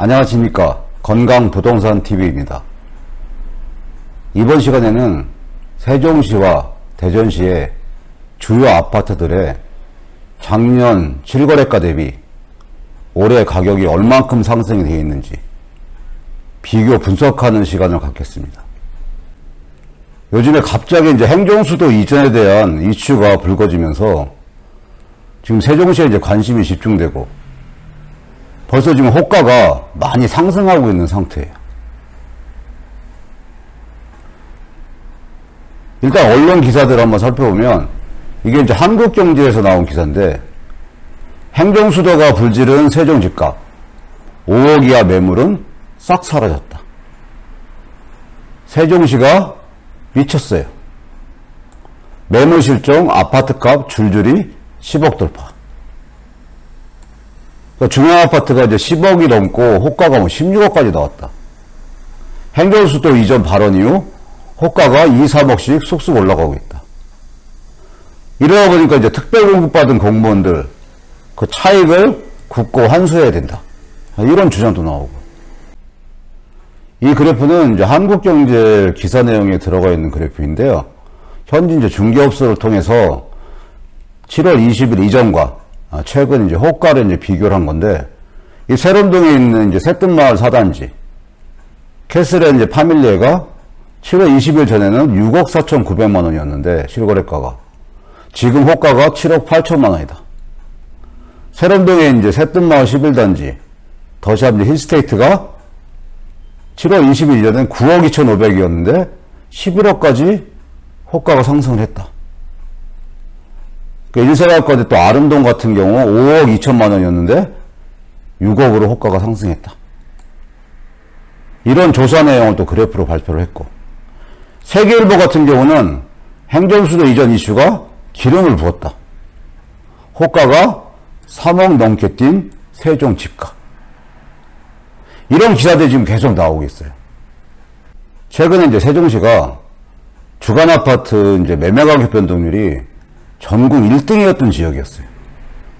안녕하십니까. 건강부동산TV입니다. 이번 시간에는 세종시와 대전시의 주요 아파트들의 작년 실거래가 대비 올해 가격이 얼만큼 상승이 되어 있는지 비교 분석하는 시간을 갖겠습니다. 요즘에 갑자기 이제 행정수도 이전에 대한 이슈가 불거지면서 지금 세종시에 이제 관심이 집중되고 벌써 지금 호가가 많이 상승하고 있는 상태예요. 일단 언론 기사들 한번 살펴보면 이게 이제 한국경제에서 나온 기사인데, 행정수도가 불지른 세종 집값 5억 이하 매물은 싹 사라졌다. 세종시가 미쳤어요. 매물 실종 아파트값 줄줄이 10억 돌파. 그러니까 중앙 아파트가 이제 10억이 넘고 호가가 뭐 16억까지 나왔다. 행정수도 이전 발언 이후 호가가 2, 3억씩 쑥쑥 올라가고 있다. 이러다 보니까 이제 특별 공급받은 공무원들 그 차익을 국고 환수해야 된다. 이런 주장도 나오고. 이 그래프는 이제 한국경제 기사 내용에 들어가 있는 그래프인데요. 현재 이제 중개업소를 통해서 7월 20일 이전과 최근 이제 호가를 이제 비교를 한 건데, 이 세롬동에 있는 이제 새뜸마을 4단지 캐슬앤 파밀리에가 7월 20일 전에는 6억 4,900만 원이었는데 실거래가가 지금 호가가 7억 8천만 원이다. 세롬동에 이제 새뜸마을 11단지 더샵 힐스테이트가 7월 20일 이전엔 9억 2,500이었는데 11억까지 호가가 상승을 했다. 1세가까지 또 아름동 같은 경우 5억 2천만 원이었는데 6억으로 호가가 상승했다. 이런 조사 내용을 또 그래프로 발표를 했고, 세계일보 같은 경우는 행정수도 이전 이슈가 기름을 부었다. 호가가 3억 넘게 뛴 세종 집값. 이런 기사들이 지금 계속 나오고 있어요. 최근에 이제 세종시가 주간 아파트 이제 매매 가격 변동률이 전국 1등이었던 지역이었어요.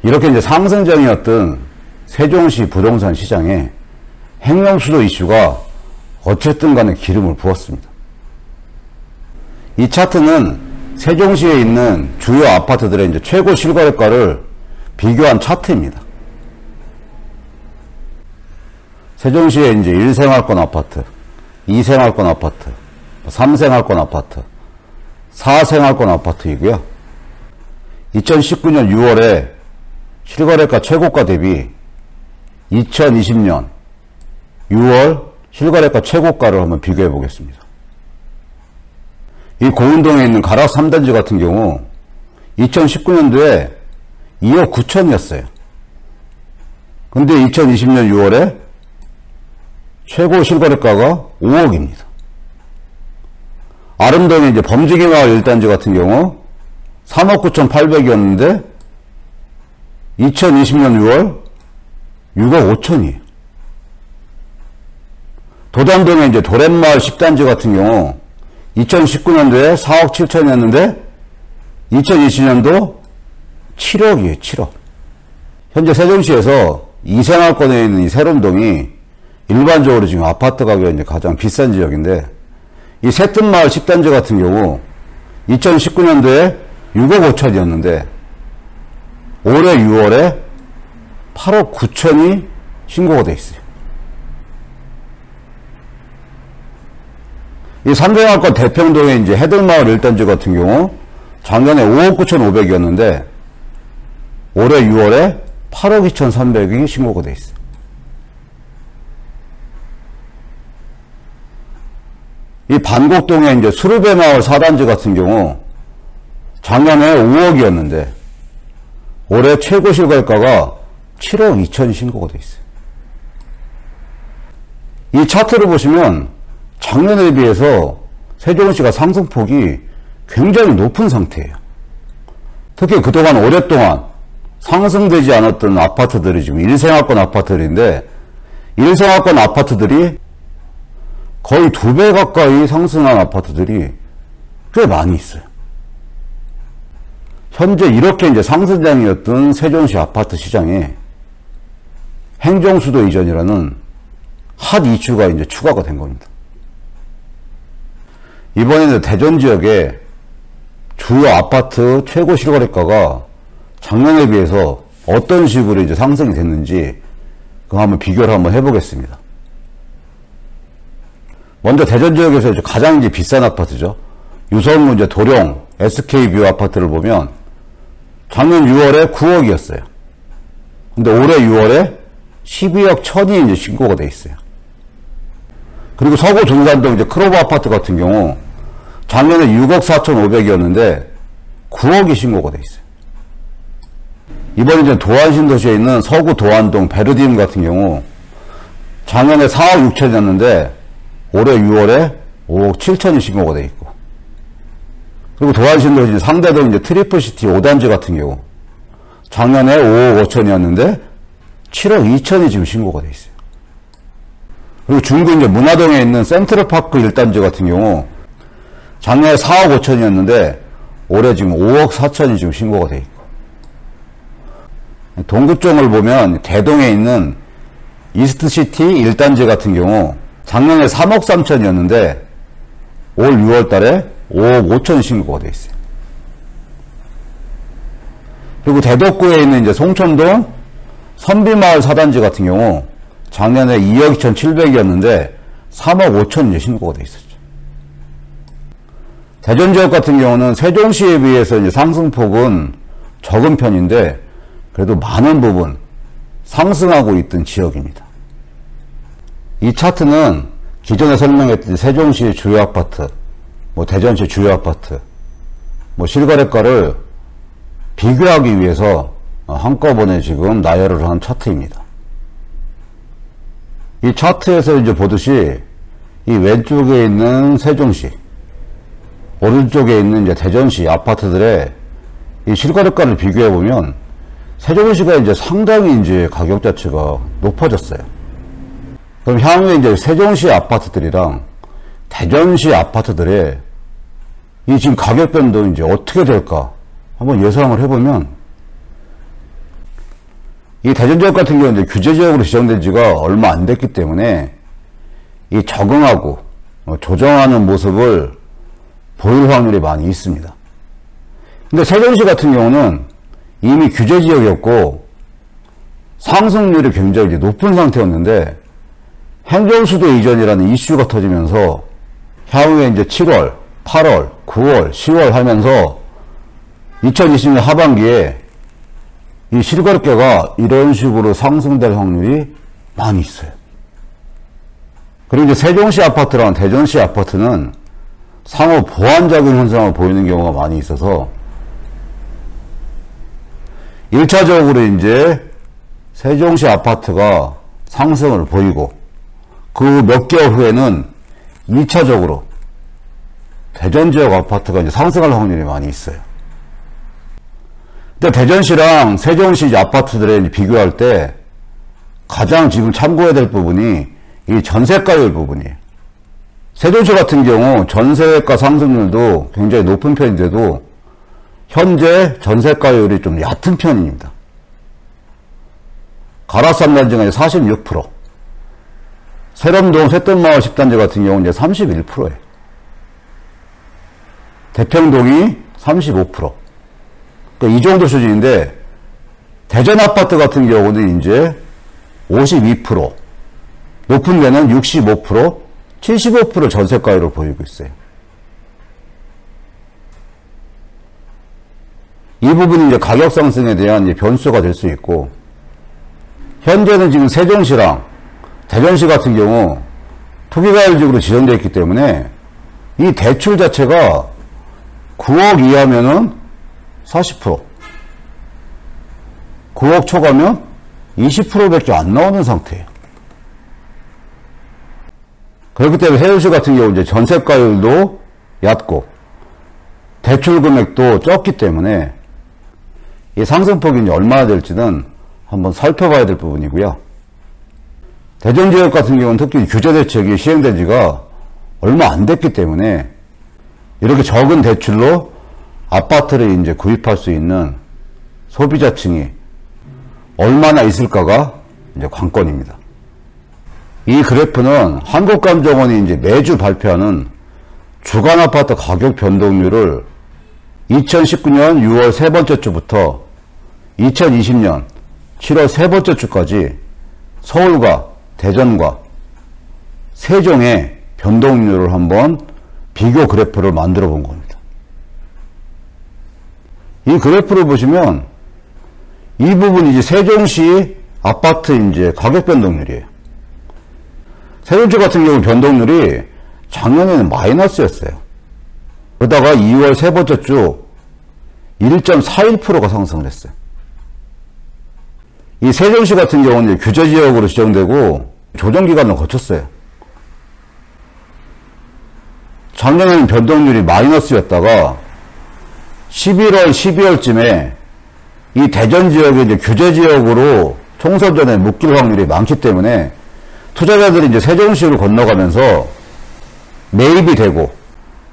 이렇게 이제 상승장이었던 세종시 부동산 시장에 행정수도 이슈가 어쨌든 간에 기름을 부었습니다. 이 차트는 세종시에 있는 주요 아파트들의 이제 최고 실거래가를 비교한 차트입니다. 세종시에 이제 1생활권 아파트, 2생활권 아파트, 3생활권 아파트, 4생활권 아파트이고요. 2019년 6월에 실거래가 최고가 대비 2020년 6월 실거래가 최고가를 한번 비교해 보겠습니다. 이 고운동에 있는 가락 3단지 같은 경우 2019년도에 2억 9천이었어요. 근데 2020년 6월에 최고 실거래가가 5억입니다. 아름동의 이제 범지기마을 1단지 같은 경우 3억 9,800이었는데 2020년 6월 6억 5천이에요. 도담동의 이제 도렛마을 10단지 같은 경우 2019년도에 4억 7천이었는데 2020년도 7억이에요. 7억. 현재 세종시에서 2생활권에 있는 이 세롬동이 일반적으로 지금 아파트 가격이 이제 가장 비싼 지역인데, 이 새뜸마을 10단지 같은 경우 2019년도에 6억 5천이었는데 올해 6월에 8억 9천이 신고가 돼 있어요. 이 3생활권 대평동의 이제 해들마을 1단지 같은 경우 작년에 5억 9,500이었는데 올해 6월에 8억 2,300이 신고가 돼 있어요. 이 반곡동의 이제 수르베마을 4단지 같은 경우 작년에 5억이었는데 올해 최고 실거래가가 7억 2천이 신고가 돼 있어요. 이 차트를 보시면 작년에 비해서 세종시가 상승폭이 굉장히 높은 상태예요. 특히 그동안 오랫동안 상승되지 않았던 아파트들이 지금 1생활권 아파트들인데, 1생활권 아파트들이 거의 2배 가까이 상승한 아파트들이 꽤 많이 있어요. 현재 이렇게 이제 상승장이었던 세종시 아파트 시장에 행정수도 이전이라는 핫 이슈가 이제 추가가 된 겁니다. 이번에는 대전 지역에 주요 아파트 최고 실거래가가 작년에 비해서 어떤 식으로 이제 상승이 됐는지 그거 한번 비교를 한번 해보겠습니다. 먼저 대전 지역에서 이제 가장 이제 비싼 아파트죠. 유성구 이제 도령 SK뷰 아파트를 보면 작년 6월에 9억이었어요. 근데 올해 6월에 12억 1000이 이제 신고가 돼 있어요. 그리고 서구 종산동 이제 크로버 아파트 같은 경우 작년에 6억 4,500이었는데 9억이 신고가 돼 있어요. 이번에 이제 도안신도시에 있는 서구 도안동 베르디움 같은 경우 작년에 4억 6천이었는데 올해 6월에 5억 7천이 신고가 돼 있고, 그리고 도안신도시 상대동 이제 트리플시티 5단지 같은 경우 작년에 5억 5천이었는데 7억 2천이 지금 신고가 돼 있어요. 그리고 중구 이제 문화동에 있는 센트럴파크 1단지 같은 경우 작년에 4억 5천이었는데 올해 지금 5억 4천이 지금 신고가 돼 있고, 동구쪽을 보면 대동에 있는 이스트시티 1단지 같은 경우 작년에 3억 3천이었는데 올 6월 달에 5억 5천 신고가 돼 있어요. 그리고 대덕구에 있는 이제 송천동 선비마을 4단지 같은 경우 작년에 2억 2,700이었는데 3억 5천 이제 신고가 돼 있었죠. 대전 지역 같은 경우는 세종시에 비해서 이제 상승폭은 적은 편인데 그래도 많은 부분 상승하고 있던 지역입니다. 이 차트는 기존에 설명했던 세종시 주요 아파트, 대전시 주요 아파트, 실거래가를 비교하기 위해서 한꺼번에 지금 나열을 한 차트입니다. 이 차트에서 이제 보듯이 이 왼쪽에 있는 세종시, 오른쪽에 있는 이제 대전시 아파트들의 이 실거래가를 비교해 보면 세종시가 이제 상당히 이제 가격 자체가 높아졌어요. 그럼 향후에 이제 세종시 아파트들이랑 대전시 아파트들의 이 지금 가격 변동이 이제 어떻게 될까 한번 예상을 해보면, 이 대전 지역 같은 경우는 이제 규제 지역으로 지정된 지가 얼마 안 됐기 때문에 이 적응하고 조정하는 모습을 보일 확률이 많이 있습니다. 근데 세종시 같은 경우는 이미 규제 지역이었고 상승률이 굉장히 높은 상태였는데 행정수도 이전이라는 이슈가 터지면서 향후에 이제 7월, 8월, 9월, 10월 하면서 2020년 하반기에 이 실거래가가 이런 식으로 상승될 확률이 많이 있어요. 그리고 이제 세종시 아파트랑 대전시 아파트는 상호 보완작용 현상을 보이는 경우가 많이 있어서 1차적으로 이제 세종시 아파트가 상승을 보이고 그 몇 개월 후에는 2차적으로 대전 지역 아파트가 이제 상승할 확률이 많이 있어요. 근데 대전시랑 세종시 아파트들에 비교할 때 가장 지금 참고해야 될 부분이 이 전세가율 부분이에요. 세종시 같은 경우 전세가 상승률도 굉장히 높은 편인데도 현재 전세가율이 좀 얕은 편입니다. 가락산단지가 46%, 세럼동 쇳돈마을 10단지 같은 경우는 이제 31%예요. 대평동이 35%. 그러니까 이 정도 수준인데 대전 아파트 같은 경우는 이제 52%, 높은 데는 65%, 75% 전세가율을 보이고 있어요. 이 부분이 이제 가격 상승에 대한 이제 변수가 될 수 있고, 현재는 지금 세종시랑 대전시 같은 경우 투기과열지구로 지정되어 있기 때문에 이 대출 자체가 9억 이하면은 40%, 9억 초과면 20%밖에 안 나오는 상태예요. 그렇기 때문에 세종시 같은 경우 이제 전세가율도 얕고 대출 금액도 적기 때문에 이 상승폭이 이제 얼마나 될지는 한번 살펴봐야 될 부분이고요. 대전 지역 같은 경우는 특히 규제 대책이 시행된 지가 얼마 안 됐기 때문에 이렇게 적은 대출로 아파트를 이제 구입할 수 있는 소비자층이 얼마나 있을까가 이제 관건입니다. 이 그래프는 한국감정원이 이제 매주 발표하는 주간 아파트 가격 변동률을 2019년 6월 세 번째 주부터 2020년 7월 세 번째 주까지 서울과 대전과 세종의 변동률을 한번 비교 그래프를 만들어 본 겁니다. 이 그래프를 보시면 이 부분이 이제 세종시 아파트 이제 가격 변동률이에요. 세종시 같은 경우 변동률이 작년에는 마이너스였어요. 그러다가 2월 세 번째 주 1.41%가 상승을 했어요. 이 세종시 같은 경우는 규제지역으로 지정되고 조정기간을 거쳤어요. 작년에는 변동률이 마이너스였다가 11월, 12월쯤에 이 대전 지역이 이제 규제지역으로 총선 전에 묶일 확률이 많기 때문에 투자자들이 이제 세종시를 건너가면서 매입이 되고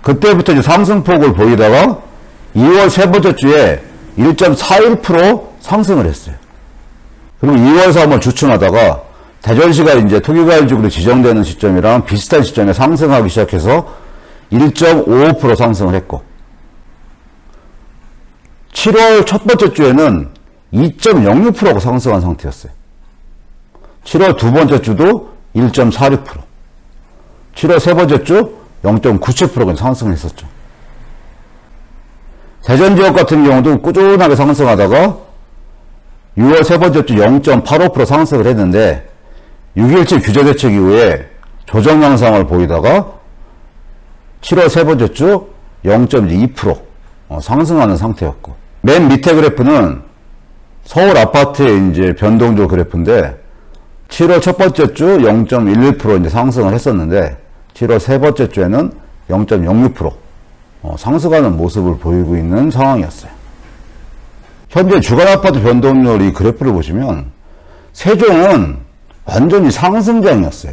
그때부터 이제 상승폭을 보이다가 2월 세 번째 주에 1.41% 상승을 했어요. 그리고 2월, 3월 주춤하다가 대전시가 이제 토기과열지구로 지정되는 시점이랑 비슷한 시점에 상승하기 시작해서 1.55% 상승을 했고 7월 첫 번째 주에는 2.06%가 상승한 상태였어요. 7월 두 번째 주도 1.46%, 7월 세 번째 주 0.97%가 상승을 했었죠. 대전 지역 같은 경우도 꾸준하게 상승하다가 6월 세 번째 주 0.85% 상승을 했는데 6.17 규제대책 이후에 조정 양상을 보이다가 7월 세 번째 주 0.2% 상승하는 상태였고, 맨 밑에 그래프는 서울 아파트의 이제 변동률 그래프인데 7월 첫 번째 주 0.11% 이제 상승을 했었는데 7월 세 번째 주에는 0.06% 상승하는 모습을 보이고 있는 상황이었어요. 현재 주간 아파트 변동률 이 그래프를 보시면 세종은 완전히 상승장이었어요.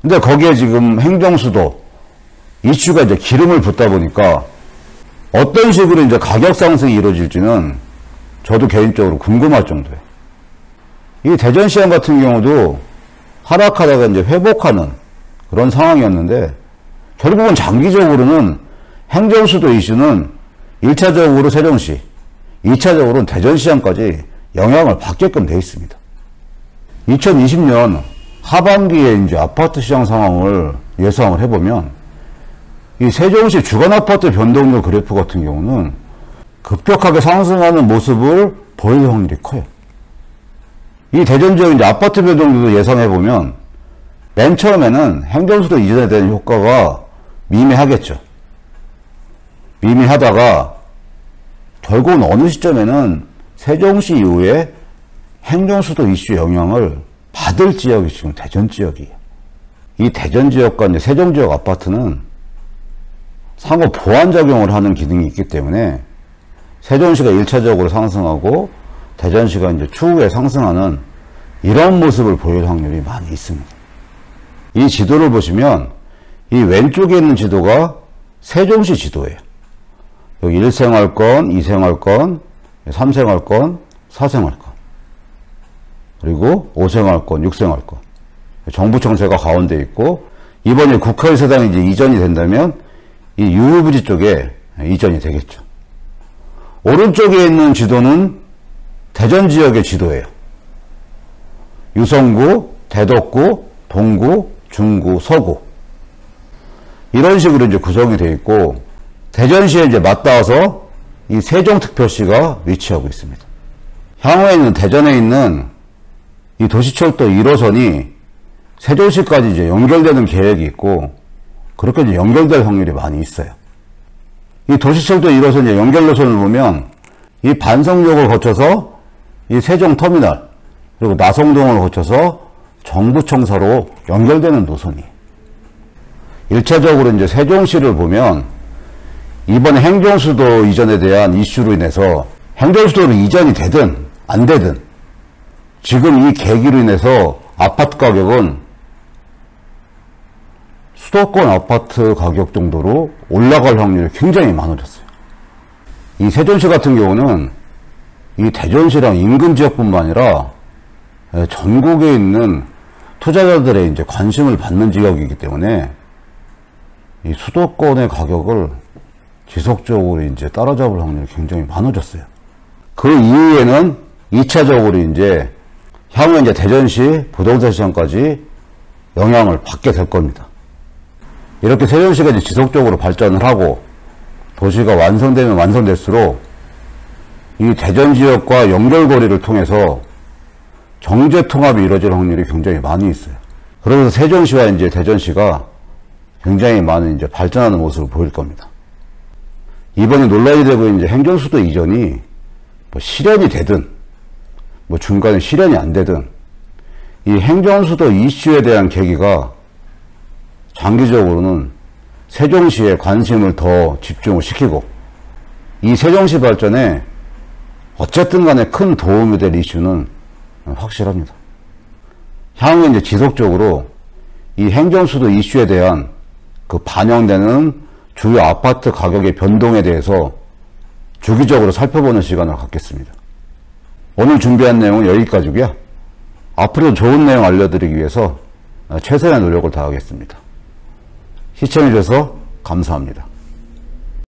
근데 거기에 지금 행정수도 이슈가 이제 기름을 붓다 보니까 어떤 식으로 이제 가격 상승이 이루어질지는 저도 개인적으로 궁금할 정도예요. 이 대전시장 같은 경우도 하락하다가 이제 회복하는 그런 상황이었는데 결국은 장기적으로는 행정수도 이슈는 1차적으로 세종시, 2차적으로는 대전시장까지 영향을 받게끔 되어 있습니다. 2020년 하반기에 이제 아파트 시장 상황을 예상을 해보면 이 세종시 주간 아파트 변동률 그래프 같은 경우는 급격하게 상승하는 모습을 보일 확률이 커요. 이 대전 지역 이제 아파트 변동률도 예상해보면 맨 처음에는 행정수도 이전에 대한 효과가 미미하겠죠. 미미하다가 결국은 어느 시점에는 세종시 이후에 행정수도 이슈 영향을 받을 지역이 지금 대전 지역이에요. 이 대전 지역과 이제 세종 지역 아파트는 상호 보완작용을 하는 기능이 있기 때문에 세종시가 1차적으로 상승하고 대전시가 이제 추후에 상승하는 이런 모습을 보일 확률이 많이 있습니다. 이 지도를 보시면 이 왼쪽에 있는 지도가 세종시 지도예요. 여기 1생활권, 2생활권, 3생활권, 4생활권, 그리고 5생활권, 6생활권. 정부 청세가 가운데 있고 이번에 국회의사당이 이제 이전이 된다면 이 유휴부지 쪽에 이전이 되겠죠. 오른쪽에 있는 지도는 대전 지역의 지도예요. 유성구, 대덕구, 동구, 중구, 서구. 이런 식으로 이제 구성이 되어 있고, 대전시에 이제 맞닿아서 이 세종특별시가 위치하고 있습니다. 향후에는 대전에 있는 이 도시철도 1호선이 세종시까지 이제 연결되는 계획이 있고, 그렇게 이제 연결될 확률이 많이 있어요. 이 도시철도 1호선 이제 연결 노선을 보면 이 반성역을 거쳐서 이 세종터미널, 그리고 나성동을 거쳐서 정부청사로 연결되는 노선이에요. 1차적으로 이제 세종시를 보면 이번에 행정수도 이전에 대한 이슈로 인해서 행정수도로 이전이 되든 안 되든 지금 이 계기로 인해서 아파트 가격은 수도권 아파트 가격 정도로 올라갈 확률이 굉장히 많아졌어요. 이 세종시 같은 경우는 이 대전시랑 인근 지역뿐만 아니라 전국에 있는 투자자들의 이제 관심을 받는 지역이기 때문에 이 수도권의 가격을 지속적으로 이제 따라잡을 확률이 굉장히 많아졌어요. 그 이후에는 2차적으로 이제 향후 이제 대전시 부동산 시장까지 영향을 받게 될 겁니다. 이렇게 세종시가 이제 지속적으로 발전을 하고 도시가 완성되면 완성될수록 이 대전 지역과 연결고리를 통해서 경제 통합이 이루어질 확률이 굉장히 많이 있어요. 그러면서 세종시와 이제 대전시가 굉장히 많은 이제 발전하는 모습을 보일 겁니다. 이번에 논란이 되고 이제 행정수도 이전이 뭐 실현이 되든 뭐 중간에 실현이 안 되든 이 행정수도 이슈에 대한 계기가 장기적으로는 세종시에 관심을 더 집중을 시키고 이 세종시 발전에 어쨌든 간에 큰 도움이 될 이슈는 확실합니다. 향후 이제 지속적으로 이 행정수도 이슈에 대한 그 반영되는 주요 아파트 가격의 변동에 대해서 주기적으로 살펴보는 시간을 갖겠습니다. 오늘 준비한 내용은 여기까지고요. 앞으로 좋은 내용 알려드리기 위해서 최선의 노력을 다하겠습니다. 시청해주셔서 감사합니다.